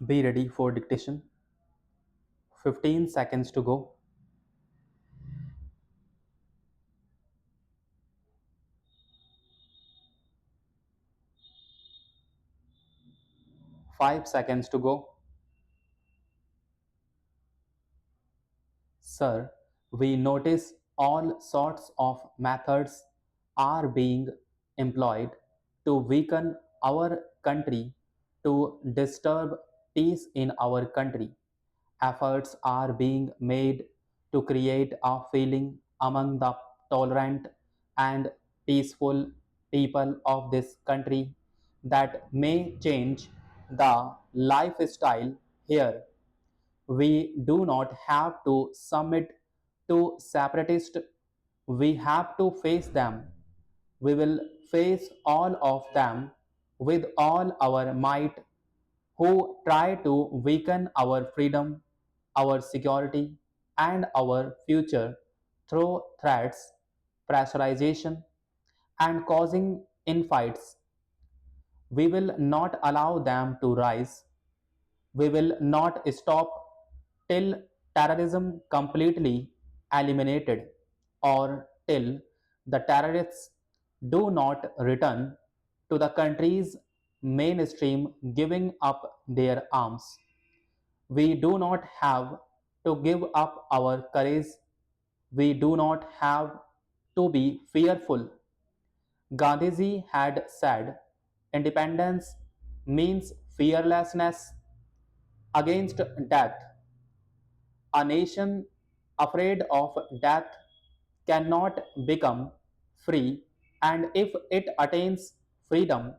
Be ready for dictation. 15 seconds to go. 5 seconds to go. Sir, we notice all sorts of methods are being employed to weaken our country, to disturb peace in our country. Efforts are being made to create a feeling among the tolerant and peaceful people of this country that may change the lifestyle here. We do not have to submit to separatists. We have to face them. We will face all of them with all our might who try to weaken our freedom, our security, and our future through threats, pressurization, and causing infights. We will not allow them to rise. We will not stop till terrorism completely eliminated or till the terrorists do not return to the country's mainstream giving up their arms. We do not have to give up our courage. We do not have to be fearful. Gandhiji had said, independence means fearlessness against death. A nation afraid of death cannot become free, and if it attains freedom,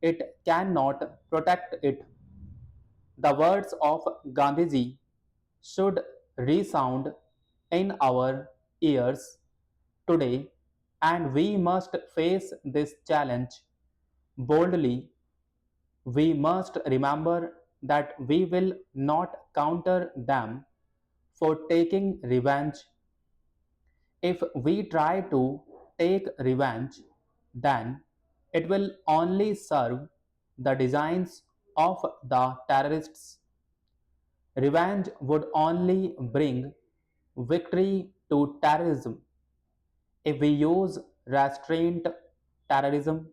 it cannot protect it. The words of Gandhiji should resound in our ears today, and we must face this challenge boldly. We must remember that we will not counter them for taking revenge. If we try to take revenge, then it will only serve the designs of the terrorists. Revenge would only bring victory to terrorism. If we use restraint, terrorism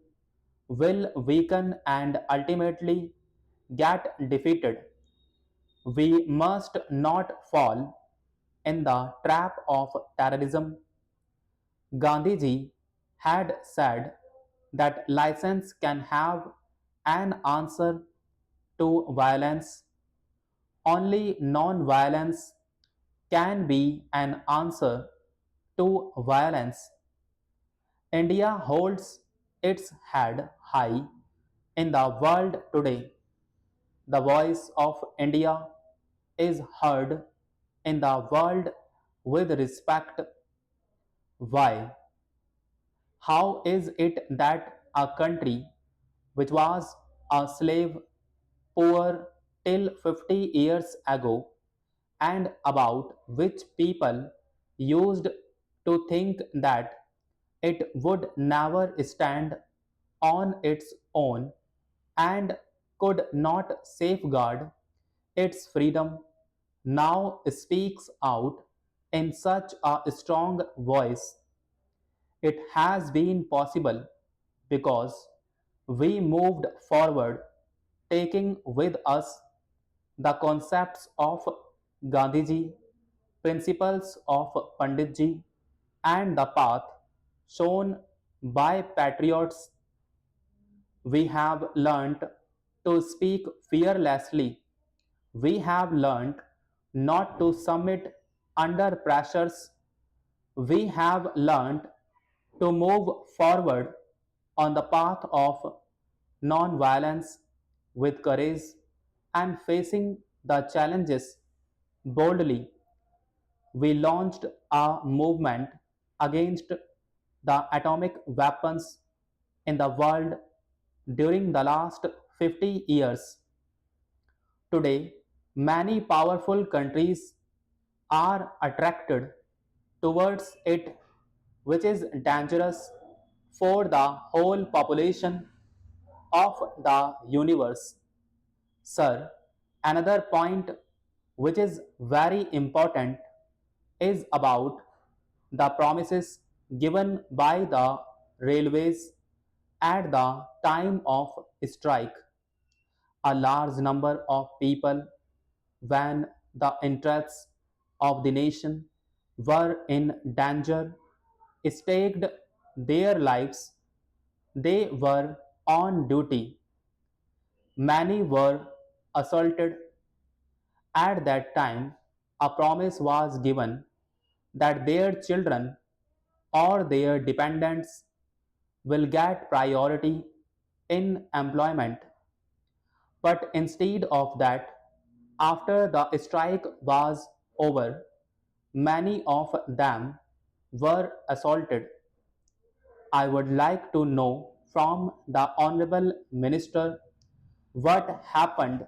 will weaken and ultimately get defeated. We must not fall in the trap of terrorism. Gandhiji had said that license can have an answer to violence. Only non-violence can be an answer to violence. India holds its head high in the world today. The voice of India is heard in the world with respect. Why? How is it that a country which was a slave poor till 50 years ago and about which people used to think that it would never stand on its own and could not safeguard its freedom, now speaks out in such a strong voice? It has been possible because we moved forward, taking with us the concepts of Gandhiji, principles of Panditji, and the path shown by patriots. We have learnt to speak fearlessly. We have learnt not to submit under pressures. We have learnt to move forward on the path of non-violence with courage and facing the challenges boldly. We launched a movement against the atomic weapons in the world during the last 50 years. Today, many powerful countries are attracted towards it, which is dangerous for the whole population of the universe. Sir, Another point which is very important is about the promises given by the railways at the time of strike. A large number of people, when the interests of the nation were in danger, staked their lives. They were on duty. Many were assaulted. At that time, a promise was given that their children or their dependents will get priority in employment. But instead of that, after the strike was over, many of them were assaulted. I would like to know from the Honorable Minister what happened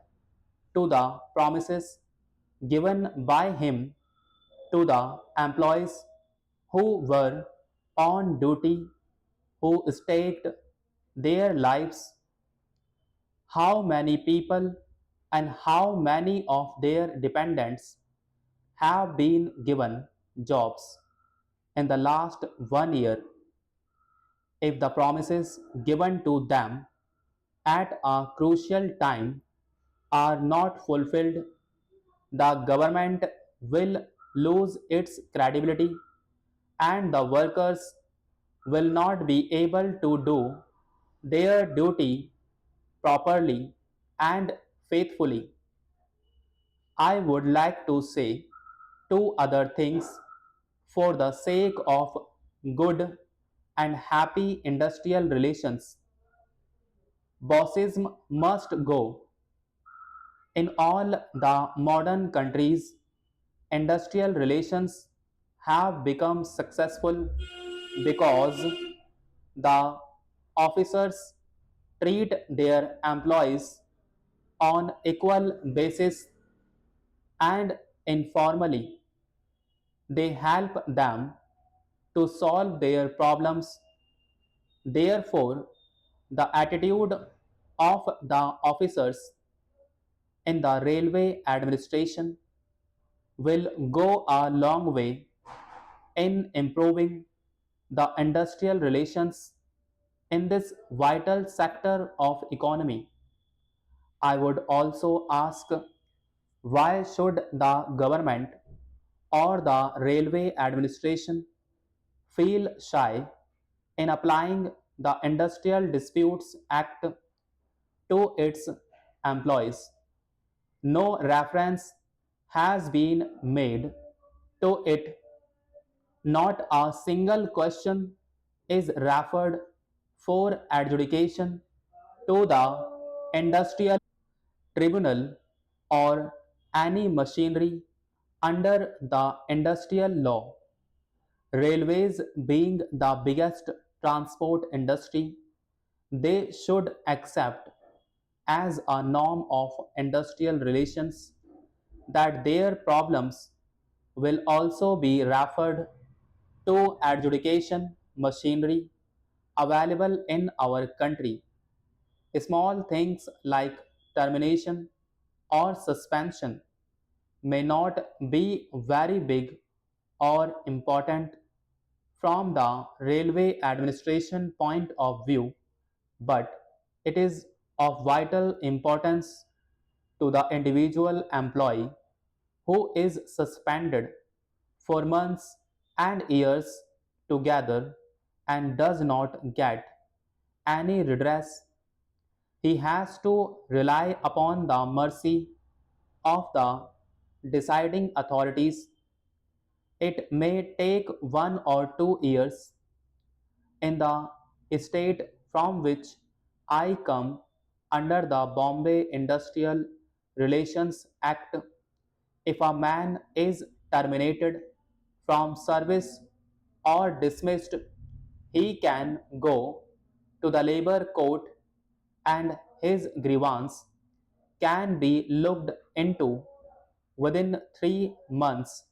to the promises given by him to the employees who were on duty, who staked their lives. How many people and how many of their dependents have been given jobs in the last 1 year. If the promises given to them at a crucial time are not fulfilled, the government will lose its credibility and the workers will not be able to do their duty properly and faithfully. I would like to say two other things for the sake of good and happy industrial relations. Bossism must go. In all the modern countries, industrial relations have become successful because the officers treat their employees on equal basis and informally. They help them to solve their problems. Therefore, the attitude of the officers in the railway administration will go a long way in improving the industrial relations in this vital sector of economy. I would also ask, why should the government or the railway administration feel shy in applying the Industrial Disputes Act to its employees? No reference has been made to it. Not a single question is referred for adjudication to the industrial tribunal or any machinery under the industrial law. Railways being the biggest transport industry, they should accept as a norm of industrial relations that their problems will also be referred to adjudication machinery available in our country. Small things like termination or suspension may not be very big or important from the railway administration point of view, but it is of vital importance to the individual employee who is suspended for months and years together and does not get any redress. He has to rely upon the mercy of the deciding authorities. It may take 1 or 2 years. In the state from which I come, under the Bombay Industrial Relations Act, if a man is terminated from service or dismissed, he can go to the labor court and his grievance can be looked into within 3 months